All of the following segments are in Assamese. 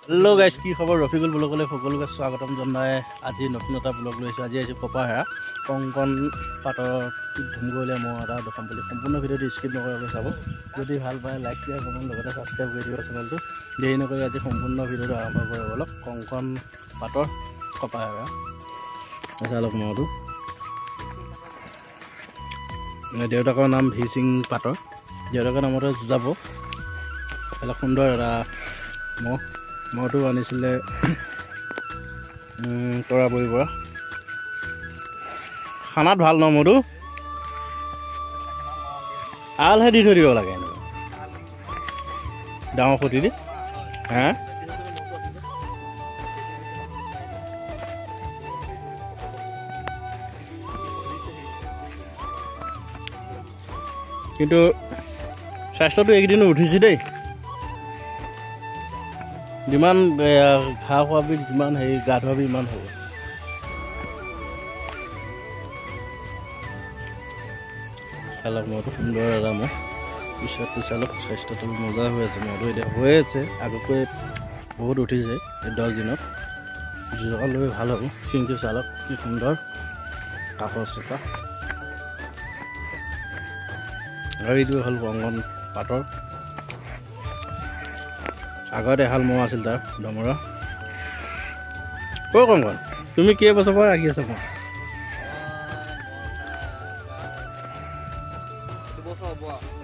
হেল্ল' গাইজ, কি খবৰ? ৰফিকুল ব্লগলৈ সকলোকে স্বাগতম জনাই আজি নতুন এটা ব্লগ লৈছোঁ। আজি আহিছোঁ কপাহেৰা কংকণ পাতৰ ধুম কৰিলে মই এটা দেখাম বুলি। সম্পূৰ্ণ ভিডিঅ'টো স্কিপ নকৰাকৈ চাব। যদি ভাল পায় লাইক দিয়া, কমেণ্ট লগতে ছাবস্ক্ৰাইব কৰি দিব চেনেলটো। দেৰি নকৰি আজি সম্পূৰ্ণ ভিডিঅ'টো আৰম্ভ কৰিব অলপ। কংকণ পাতৰ কপাহেৰা চালক মইতো দেউতাকৰ নাম ভি সিং পাতৰ। দেউতাকৰ নামতে যাব। এটা সুন্দৰ এটা মহটো আনিছিলে তৰাবৰীৰ পৰা। খানাত ভাল ন মধু? আলহে দি থৈ দিব লাগে এনেকুৱা ডাঙৰ খুঁটি দি। হা কিন্তু স্বাস্থ্যটো এইকেইদিনো উঠিছে দেই। যিমান ঘাঁহ খোৱাবি, যিমান হেৰি গা ধুৱাবি ইমান হ'ব। চালক মইতো সুন্দৰ এটা মহ। পিছতটো চালক স্বাস্থ্যটো মজা হৈ আছে। মহটো এতিয়া হৈ আছে, আগতকৈ বহুত উঠিছে এই 10 দিনত। যোগাৰ লৈ ভাল হ'ব। চিংটো চালক কি সুন্দৰ কাষৰ চোকা। আৰু এইটো হ'ল কংকণ পাতৰ। আগত এহাল মহ আছিল তাৰ ডমৰা। কংকণ, তুমি কেইবছৰ পৰা ৰাখি আছা মহ?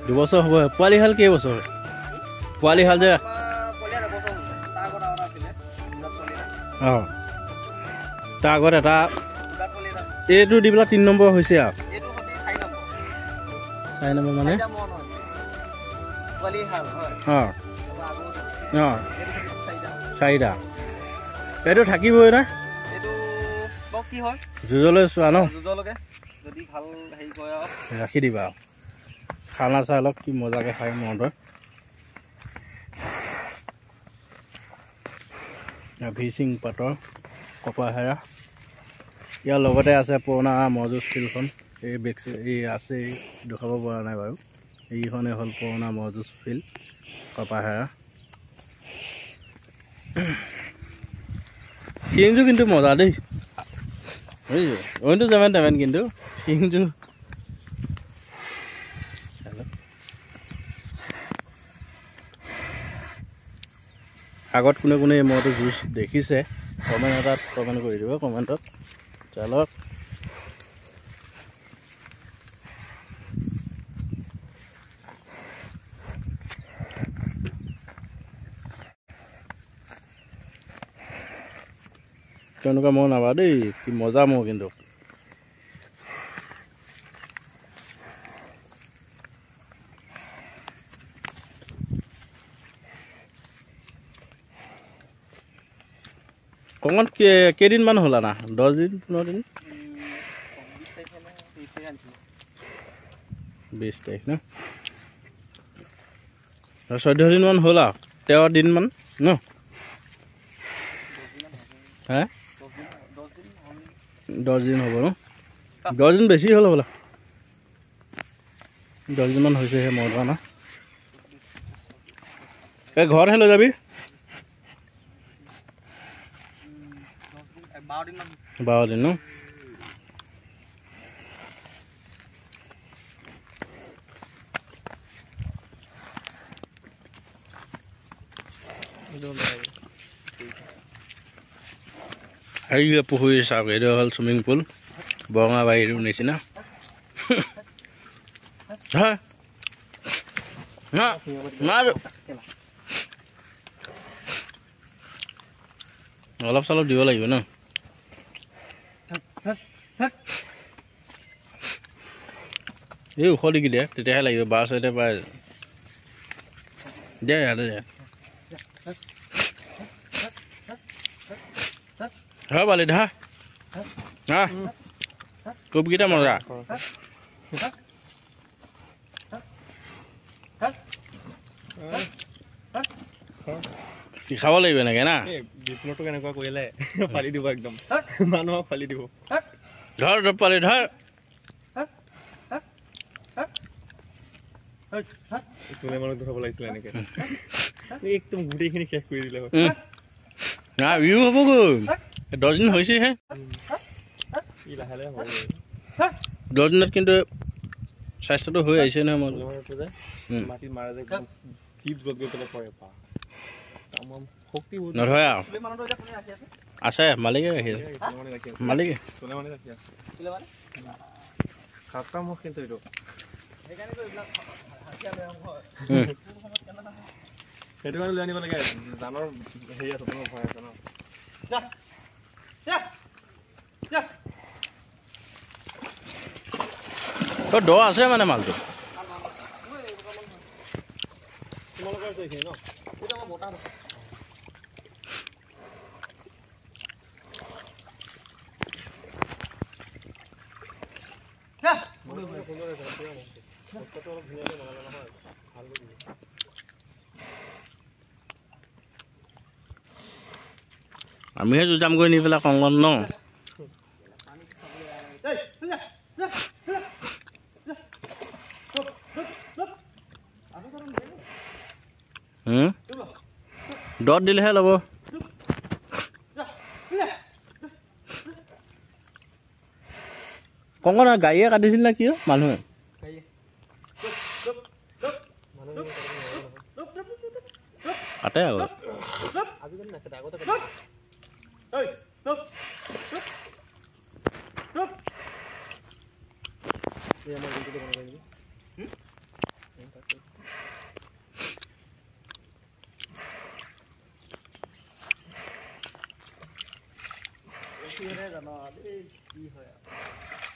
2 বছৰ হ'ব। পোৱালি হাল কেইবছৰ হয়? পোৱালি হাল যে অঁ, তাৰ আগত এটা এইটো দি পেলাই 3 নম্বৰ হৈছে আৰু 4 নম্বৰ মানে অঁ অঁ 4টা। এইটো থাকিবই না যুঁজলৈ চোৱা ন? ৰাখি দিবা আৰু খানা চালক কি মজাকৈ খাই মহটোৱে। ভি সিং পাতৰ কপাহেৰা। ইয়াৰ লগতে আছে পুৰণা মহযুঁজ ফিল্ডখন। এই আছে, দেখাব পৰা নাই বাৰু। এইখনেই হ'ল পুৰণা মহযুঁজ ফিল্ড কপাহেৰা। কিংজু কিন্তু মজা দেই, বুজিছো। অইনটো যেমেন তেমেন, কিন্তু কিংজু আগত কোনে কোনে এই মহটো যুঁজ দেখিছে কমেণ্ট কৰি দিব কমেণ্টত। চালক তেনেকুৱা মহ নাপা দেই, কি মজা মহ কিন্তু। কংকণ কেইদিনমান হ'ল না? 10 দিন 15 দিন? 20 তাৰিখ ন? 14 দিনমান হ'ল আৰু 13 দিনমান ন? হে 10 দিন হ'ব ন? 10 দিন বেছি হ'ল হ'বলা। 10 দিনমান হৈছেহে মহটো না। এই ঘৰতহে লৈ যাবি। 12 দিন ন? এই পুখুৰী চাওক, এইটো হ'ল চুইমিং পুল বৰঙাবাৰীৰ নিচিনা। অলপ চলপ দিব লাগিব ন? এই ওখ দিকি দে, তেতিয়াহে লাগিব। 12 পাই দে ইয়াতে দে। হয় বালি ধা হা কোবকেইটা মজা। খাব লাগিব এনেকে না। বিপ্লৱটো কেনেকুৱা কৰিলে ফালি দিব, একদম মানুহক ফালি দিব। ধৰ পালি ধৰ। মানুহ ধৰাব লাগিছিলে এনেকে, একদম গোটেইখিনি শেষ কৰি দিলে। না ইউ হ'বগৈ 10 দিন হৈছেহে 10 দিনত কিন্তু স্বাস্থ্যটো হৈ আহিছে নহয় মোৰ মাটি মাৰে যে কি দূৰত গৈ পেলাই পৰে পা তামাম শক্তি নধৰে আৰু আছে মালিকে ৰাখি আছে মালিকে সোণামানি ৰাখি আছে খাতা মোক কিন্তু এইটো সেইকাৰণে তো এইবিলাক হাতিয়া লৈ হয় সেইটো কাৰণে লৈ আনিব লাগে জানৰ হেৰি আছে তোমাৰ ভয় আছে ন যা যা যা তো দ আছে মানে মালটো তোমালোকৰ তো এইখিনি ন এটা মই বটা যা মই সুন্দৰ আছে পুৰা বস্তুটো অলপ ধুনীয়াকৈ বনালে নহয় ভাল লাগিব আমিহে যামগৈ নি পেলাই কংকন ন দত দিলেহে ল'ব কংকন গাড়ীয়ে কাটিছিল নে কি মানুহে কাটে আকৌ আজিকালি নাকাটে আগতে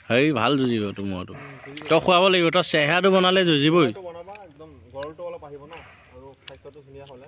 হেৰি ভাল যুঁজিব তোমাৰটো তই খুৱাব লাগিব তই চেহেৰাটো বনালে যুঁজিবই বনাবা একদম গৰলটো অলপ আহিব ন আৰু খাদ্যটো ধুনীয়া হ'লে